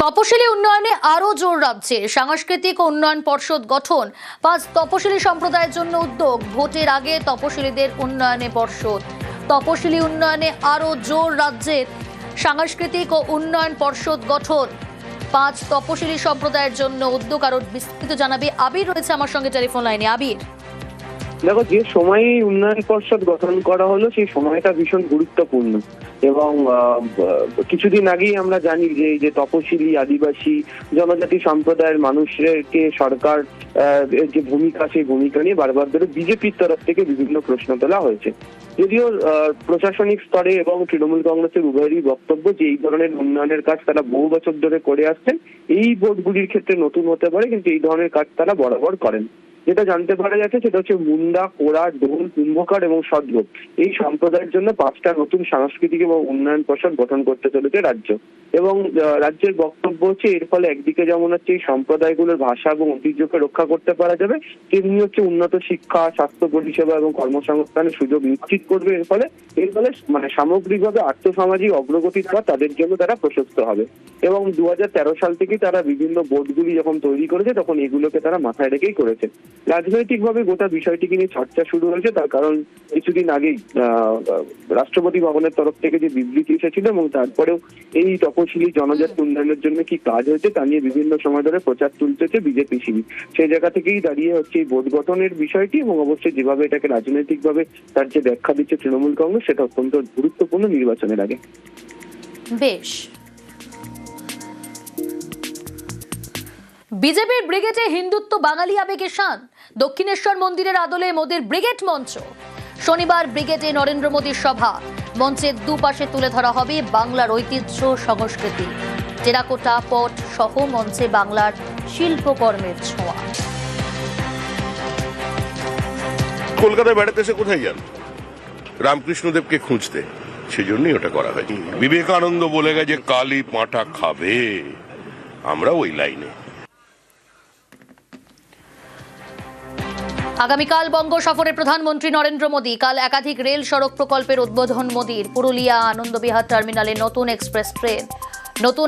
তপশিলি উন্নয়নে আরো জোর রাজ্যে সাংস্কৃতিক উন্নয়ন পর্ষদ গঠন। 5 তপশিলি সম্প্রদায়ের জন্য উদ্যোগ। ভোটের আগে তপশিলিদের উন্নয়নে পর্ষদ। তপশিলি উন্নয়নে আরো জোর রাজ্যের সাংস্কৃতিক ও উন্নয়ন পর্ষদ গঠন। 5 তপশিলি সম্প্রদায়ের জন্য উদ্যোগ। আরো বিস্তারিত জানাবে আবির, রয়েছে আমার সঙ্গে টেলিফোন লাইনে। আবির, দেখো, যে সময়ে উন্নয়ন পর্ষদ গঠন করা হলো সেই সময়টা ভীষণ গুরুত্বপূর্ণ এবং কিছুদিন আগেই আমরা জানি যে এই যে তপশিলি আদিবাসী জনজাতি সম্প্রদায়ের মানুষকে সরকার যে ভূমিকা, সেই ভূমিকা নিয়ে বারবার ধরে বিজেপির তরফ থেকে বিভিন্ন প্রশ্ন তোলা হয়েছে। যদিও প্রশাসনিক স্তরে এবং তৃণমূল কংগ্রেসের উভয়েরই বক্তব্য যে এই ধরনের উন্নয়নের কাজ তারা বহু বছর ধরে করে আসছেন, এই বোর্ডগুলির ক্ষেত্রে নতুন হতে পারে কিন্তু এই ধরনের কাজ তারা বরাবর করেন। যেটা জানতে পারা যাচ্ছে সেটা হচ্ছে মুন্ডা, কোরা, ডোল, কুম্ভকার এবং সদগোপ এই সম্প্রদায়ের জন্য 5টা নতুন সাংস্কৃতিক এবং উন্নয়ন পর্ষদ গঠন করতে চলেছে রাজ্য। এবং রাজ্যের বক্তব্য হচ্ছে এর ফলে একদিকে যেমন হচ্ছে এই সম্প্রদায়গুলোর ভাষা এবং ঐতিহ্যকে রক্ষা করতে পারা যাবে, তেমনি হচ্ছে উন্নত শিক্ষা, স্বাস্থ্য পরিষেবা এবং কর্মসংস্থানের সুযোগ নিশ্চিত করবে। এর ফলে মানে সামগ্রিকভাবে আর্থসামাজিক অগ্রগতির পর তাদের জন্য তারা প্রশস্ত হবে। এবং 2013 সাল থেকেই তারা বিভিন্ন বোর্ডগুলি যখন তৈরি করেছে তখন এগুলোকে তারা মাথায় রেখেই করেছে। রাজনৈতিকভাবে গোটা বিষয়টিকে নিয়ে চর্চা শুরু হয়েছে, তার কারণ কিছুদিন আগেই রাষ্ট্রপতি ভবনের তরফ থেকে যে বিবৃতি এসেছিল এবং তারপরেও এই তপশিলি জনজাতি উন্নয়নের জন্য কি কাজ হয়েছে তা নিয়ে বিভিন্ন সময় ধরে প্রচার তুলতেছে বিজেপি শিবির। সেই জায়গা থেকেই দাঁড়িয়ে হচ্ছে এই বোর্ড গঠনের বিষয়টি এবং অবশ্যই যেভাবে এটাকে রাজনৈতিকভাবে তার যে ব্যাখ্যা দিচ্ছে তৃণমূল কংগ্রেস, সেটা অত্যন্ত গুরুত্বপূর্ণ নির্বাচনের আগে। বেশ, বিজেপির ব্রিগেডে হিন্দুত্ব বাঙালি আবেগে শান। দক্ষিণেশ্বর মন্দিরের আদলে মোদির ব্রিগেড মঞ্চ। শনিবার ব্রিগেডে নরেন্দ্র মোদীর সভা। মঞ্চের দুপাশে তুলে ধরা হবে বাংলার ঐতিহ্য সংস্কৃতি। টেরাকোটা পট সহ মঞ্চে বাংলার শিল্পকর্মের ছোঁয়া। কলকাতায় বেড়াতে এসে কোথায় যান? রামকৃষ্ণদেবকে খুঁজতে, সেজন্যই ওটা করা হয়েছে। বিবেকানন্দ বলে গেছে কালি পাঁঠা খাবে, আমরা ওই লাইনে। আগামীকাল বঙ্গ সফরে প্রধানমন্ত্রী নরেন্দ্র মোদী। কাল একাধিক রেল সড়ক প্রকল্পের উদ্বোধন মোদীর। পুরুলিয়া আনন্দবিহার টার্মিনালে নতুন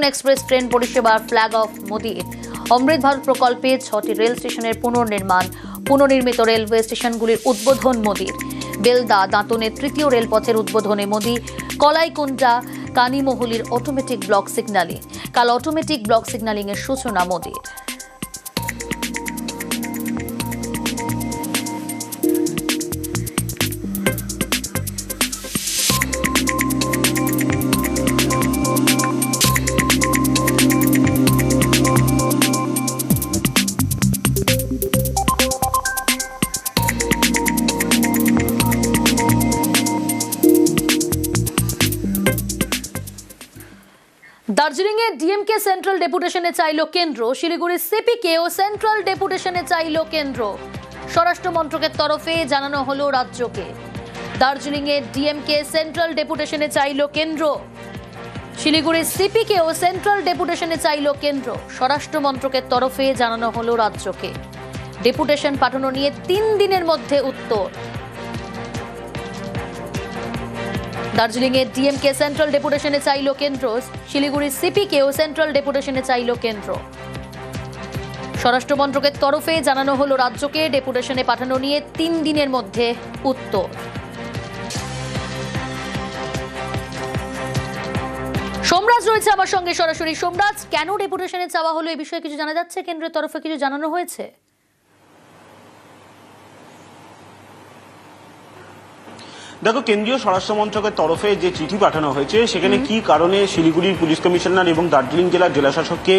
এক্সপ্রেস ট্রেন পরিষেবার ফ্ল্যাগ অফ মোদীর। অমৃত ভারত প্রকল্পে 6টি রেল স্টেশনের পুনর্নির্মাণ। পুনর্নির্মিত রেলওয়ে স্টেশনগুলির উদ্বোধন মোদীর। বেলদা দাঁতনের 3য় রেলপথের উদ্বোধনে মোদী। কলাইকুণ্ডা কানিমহুলির অটোমেটিক ব্লক সিগন্যালিং। কাল অটোমেটিক ব্লক সিগন্যালিং এর সূচনা মোদীর। দার্জিলিংয়ে ডিএমকে সেন্ট্রাল ডেপুটেশনে চাইল কেন্দ্র। শিলিগুড়ির সিপিকেও সেন্ট্রাল ডেপুটেশনে চাইল কেন্দ্র। স্বরাষ্ট্র মন্ত্রকের তরফে জানানো হলো রাজ্যকে। দার্জিলিংয়ে ডিএমকে সেন্ট্রাল ডেপুটেশনে চাইল কেন্দ্র। শিলিগুড়ির সিপিকেও সেন্ট্রাল ডেপুটেশনে চাইল কেন্দ্র। স্বরাষ্ট্র মন্ত্রকের তরফে জানানো হলো রাজ্যকে। ডেপুটেশন পাঠানো নিয়ে 3 দিনের মধ্যে উত্তর। দার্জিলিংয়ে ডিএমকে সেন্ট্রাল ডেপুটেশনে চাইল কেন্দ্র। শিলিগুড়ির সিপিকেও সেন্ট্রাল ডেপুটেশনে চাইল কেন্দ্র। স্বরাষ্ট্র মন্ত্রকের তরফে জানানো হলো রাজ্যকে। ডেপুটেশনে পাঠানো নিয়ে 3 দিনের মধ্যে উত্তর। সোমরাজ রয়েছে আমার সঙ্গে সরাসরি। সোমরাজ, কেন ডেপুটেশনে চাওয়া হলো এই বিষয়ে কিছু জানা যাচ্ছে? কেন্দ্রের তরফে কিছু জানানো হয়েছে? দেখো, কেন্দ্রীয় স্বরাষ্ট্র মন্ত্রকের তরফে যে চিঠি পাঠানো হয়েছে সেখানে কি কারণে শিলিগুড়ির পুলিশ কমিশনার এবং দার্জিলিং জেলার জেলাশাসককে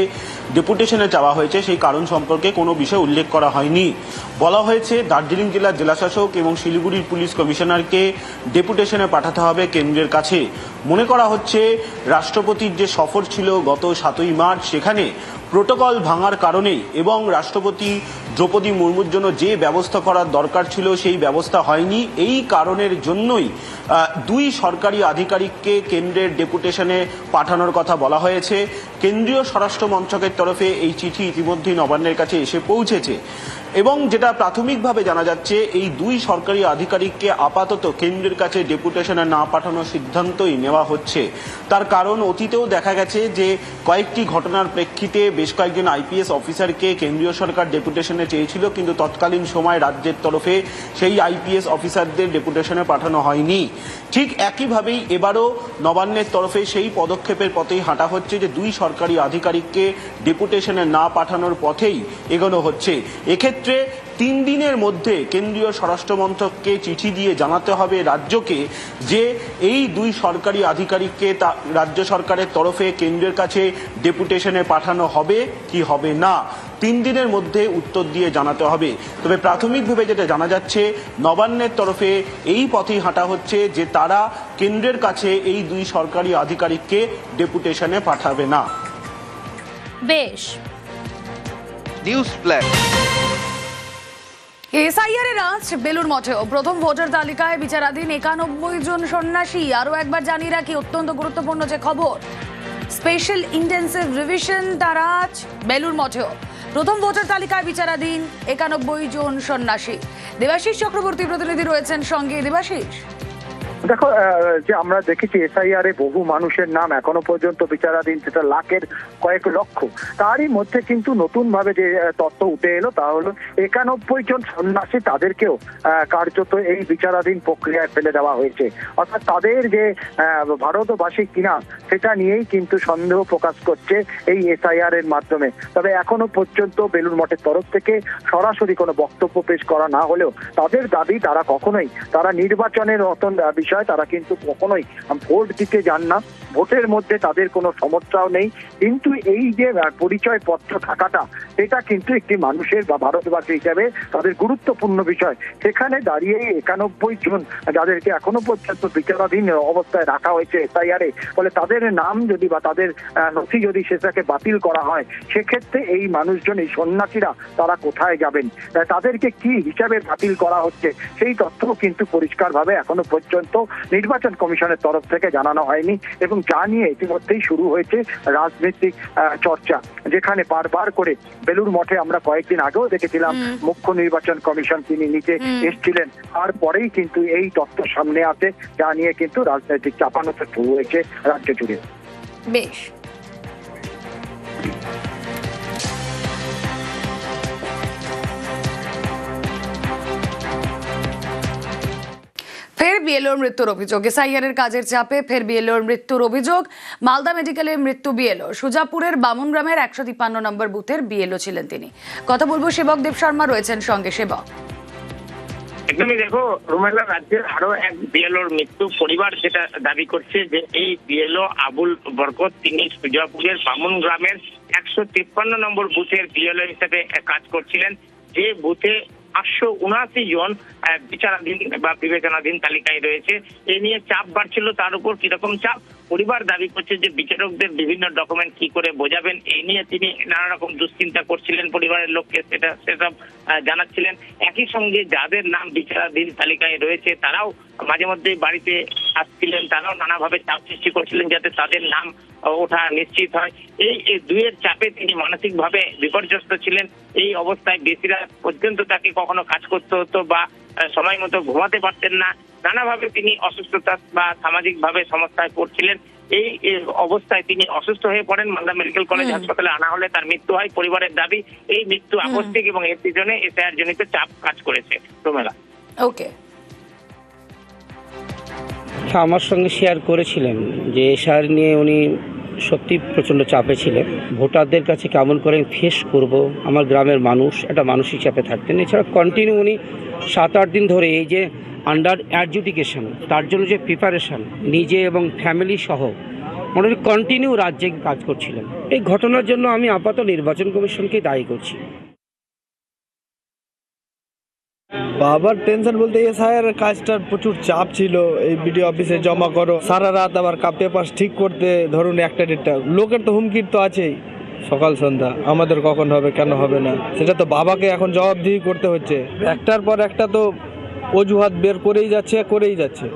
ডেপুটেশনে চাওয়া হয়েছে সেই কারণ সম্পর্কে কোনো বিষয় উল্লেখ করা হয়নি। বলা হয়েছে দার্জিলিং জেলার জেলাশাসক এবং শিলিগুড়ির পুলিশ কমিশনারকে ডেপুটেশনে পাঠাতে হবে কেন্দ্রের কাছে। মনে করা হচ্ছে রাষ্ট্রপতির যে সফর ছিল গত 7ই মার্চ, সেখানে প্রোটোকল ভাঙার কারণেই এবং রাষ্ট্রপতি দ্রৌপদী মুর্মুর জন্য যে ব্যবস্থা করার দরকার ছিল সেই ব্যবস্থা হয়নি। এই কারণের জন্যই 2 সরকারি আধিকারিককে কেন্দ্রের ডেপুটেশনে পাঠানোর কথা বলা হয়েছে। কেন্দ্রীয় স্বরাষ্ট্র মন্ত্রকের তরফে এই চিঠি ইতিমধ্যেই নবান্নের কাছে এসে পৌঁছেছে। এবং যেটা প্রাথমিকভাবে জানা যাচ্ছে, এই দুই সরকারি আধিকারিককে আপাতত কেন্দ্রের কাছে ডেপুটেশনে না পাঠানোর সিদ্ধান্তই নেওয়া হচ্ছে। তার কারণ অতীতেও দেখা গেছে যে কয়েকটি ঘটনার প্রেক্ষিতে বেশ কয়েকজন আইপিএস অফিসারকে কেন্দ্রীয় সরকার ডেপুটেশনে চেয়েছিল, কিন্তু তৎকালীন সময় রাজ্যের তরফে সেই আইপিএস অফিসারদের ডেপুটেশনে পাঠানো হয়নি। ঠিক একইভাবেই এবারও নবান্নের তরফে সেই পদক্ষেপের পথেই হাঁটা হচ্ছে যে দুই সরকারি আধিকারিককে ডেপুটেশনে না পাঠানোর পথেই এগোনো হচ্ছে। এক্ষেত্রে 3 দিনের মধ্যে কেন্দ্রীয় স্বরাষ্ট্র মন্ত্রককে চিঠি দিয়ে জানাতে হবে রাজ্যকে যে এই দুই সরকারি আধিকারিককে রাজ্য সরকারের তরফে কেন্দ্রের কাছে ডেপুটেশনে পাঠানো হবে কি হবে না। 3 দিনের মধ্যে উত্তর দিয়ে জানাতে হবে। তবে প্রাথমিকভাবে যেটা জানা যাচ্ছে, নবান্নের তরফে এই পথেই হাঁটা হচ্ছে যে তারা কেন্দ্রের কাছে এই দুই সরকারি আধিকারিককে ডেপুটেশনে পাঠাবে না। বেশ। News flash. এসআইআর এর আজ বেলুর মঠেও প্রথম ভোটার তালিকায় বিচারাধীন 91 জন সন্ন্যাসী। আরো একবার জানিয়ে রাখি, অত্যন্ত গুরুত্বপূর্ণ যে খবর, স্পেশাল ইন্টেন্সিভ রিভিশন তারা আজ বেলুর মঠেও প্রথম ভোটার তালিকায় বিচারাধীন 91 জন সন্ন্যাসী। দেবাশিস চক্রবর্তী প্রতিনিধি রয়েছেন সঙ্গে। দেবাশিস, দেখো, যে আমরা দেখেছি এসআইআর এ বহু মানুষের নাম এখনো পর্যন্ত বিচারাধীন, সেটা লাখের কয়েক লক্ষ। তারই মধ্যে কিন্তু নতুন ভাবে যে তথ্য উঠে এলো তা হলো 91 জন সন্ন্যাসী, তাদেরকেও কার্যত এই বিচারাধীন প্রক্রিয়ায় ফেলে দেওয়া হয়েছে। অর্থাৎ তাদের যে ভারতবাসী কিনা সেটা নিয়েই কিন্তু সন্দেহ প্রকাশ করছে এই এসআইআর এর মাধ্যমে। তবে এখনো পর্যন্ত বেলুর মঠের তরফ থেকে সরাসরি কোনো বক্তব্য পেশ করা না হলেও তাদের দাবি তারা নির্বাচনের মতন বিষয় তারা কিন্তু কখনোই ভোট দিতে যান না, ভোটের মধ্যে তাদের কোনো সমস্যাও নেই। কিন্তু এই যে পরিচয় পত্র থাকাটা, এটা কিন্তু একটি মানুষের বা ভারতবাসী হিসেবে তাদের গুরুত্বপূর্ণ বিষয়। সেখানে দাঁড়িয়ে 91 জন যাদেরকে এখনো পর্যন্ত বিচারাধীন অবস্থায় রাখা হয়েছে এসআইআরে, ফলে তাদের নাম যদি বা তাদের নথি যদি সেটাকে বাতিল করা হয়, সেক্ষেত্রে এই মানুষজন, এই সন্ন্যাসীরা তারা কোথায় যাবেন, তাদেরকে কি হিসাবে বাতিল করা হচ্ছে, সেই তথ্যও কিন্তু পরিষ্কারভাবে এখনো পর্যন্ত নির্বাচন কমিশনের তরফ থেকে জানানো হয়নি। এবং যা নিয়ে ইতিমধ্যেই শুরু হয়েছে রাজনৈতিক চর্চা, যেখানে বারবার করে বেলুর মঠে আমরা কয়েকদিন আগেও দেখেছিলাম মুখ্য নির্বাচন কমিশন তিনি নিচে এসেছিলেন, তারপরেই কিন্তু এই তথ্য সামনে আসে, যা নিয়ে কিন্তু রাজনৈতিক চাপানোতে শুরু হয়েছে রাজ্য জুড়ে। বেশ। ফের বিএলওর মৃত্যুর অভিযোগ। এসআইআর এর কাজের চাপে ফের বিএলওর মৃত্যুর অভিযোগ। মালদা মেডিকেলের মৃত্যু বিএলও। সুজাপুরের বামুনগ্রামের 153 নম্বর বুথের বিএলও ছিলেন তিনি। কথা বলবো সেবক দেব শর্মা রয়েছেন সঙ্গে। সেবক, একদমই দেখো রুমেলা, রাজ্যের আরো এক বিএলওর মৃত্যু। পরিবার যেটা দাবি করছে যে এই বিএলও আবুল বরকত তিনি সুজাপুরের বামুনগ্রামের 153 নম্বর বুথের বিএলও হিসেবে কাজ করছিলেন, যে বুথে 879 জন বিচারাধীন বা বিবেচনাধীন তালিকায় রয়েছে। এই নিয়ে চাপ বাড়ছিল, তার উপর কিরকম চাপ, পরিবার দাবি করছে যে বিচারকদের বিভিন্ন ডকুমেন্ট কি করে বোঝাবেন, এই নিয়ে তিনি নানা রকম দুশ্চিন্তা করছিলেন, পরিবারের লোককে সেসব জানাচ্ছিলেন। একই সঙ্গে যাদের নাম বিচারাধীন তালিকায় রয়েছে তারাও মাঝে মধ্যে বাড়িতে আসছিলেন, তারাও নানাভাবে চাপ সৃষ্টি করছিলেন যাতে তাদের নাম ওঠা নিশ্চিত হয়। এই দুইয়ের চাপে তিনি মানসিকভাবে বিপর্যস্ত ছিলেন। এই অবস্থায় বেশি রাত পর্যন্ত তাকে কখনো কাজ করতে হতো বা সময় মতো ঘুমাতে পারতেন না, নানাভাবে তিনি অসুস্থতা বা সামাজিকভাবে সমস্যায় পড়ছিলেন। এই অবস্থায় তিনি অসুস্থ হয়ে পড়েন, মালদা মেডিকেল কলেজ হাসপাতালে আনা হলে তার মৃত্যু হয়। পরিবারের দাবি এই মৃত্যু আকস্মিক এবং এর পিছনে এসআইআর জনিত চাপ কাজ করেছে। রোমেলা, ওকে। আমার সঙ্গে শেয়ার করেছিলেন যে এসআইআর নিয়ে উনি সত্যি প্রচণ্ড চাপে ছিলেন। ভোটারদের কাছে কেমন করে ফেস করব, আমার গ্রামের মানুষ, একটা মানসিক চাপে থাকতেন। এছাড়া কন্টিনিউ উনি 7-8 দিন ধরে এই যে আন্ডার অ্যাডজুডিকেশন, তার জন্য যে প্রিপারেশন নিজে এবং ফ্যামিলি সহ মোটামুটি কন্টিনিউ রাজ্যে কাজ করছিলেন। এই ঘটনার জন্য আমি আপাতত নির্বাচন কমিশনকে দায়ী করছি। বাবার টেনশন বলতে এসআইআর কাজটার প্রচুর চাপ ছিল, এই বিডিও অফিসে জমা করো, সারা রাত আবার পেপার ঠিক করতে, ধরুন 1টা-1.5টা, লোকের তো হুমকির তো আছেই সকাল সন্ধ্যা, আমাদের কখন হবে কেন হবে না, সেটা তো বাবাকে এখন জবাবদিহি করতে হচ্ছে। একটার পর একটা তো অজুহাত বের করেই যাচ্ছে।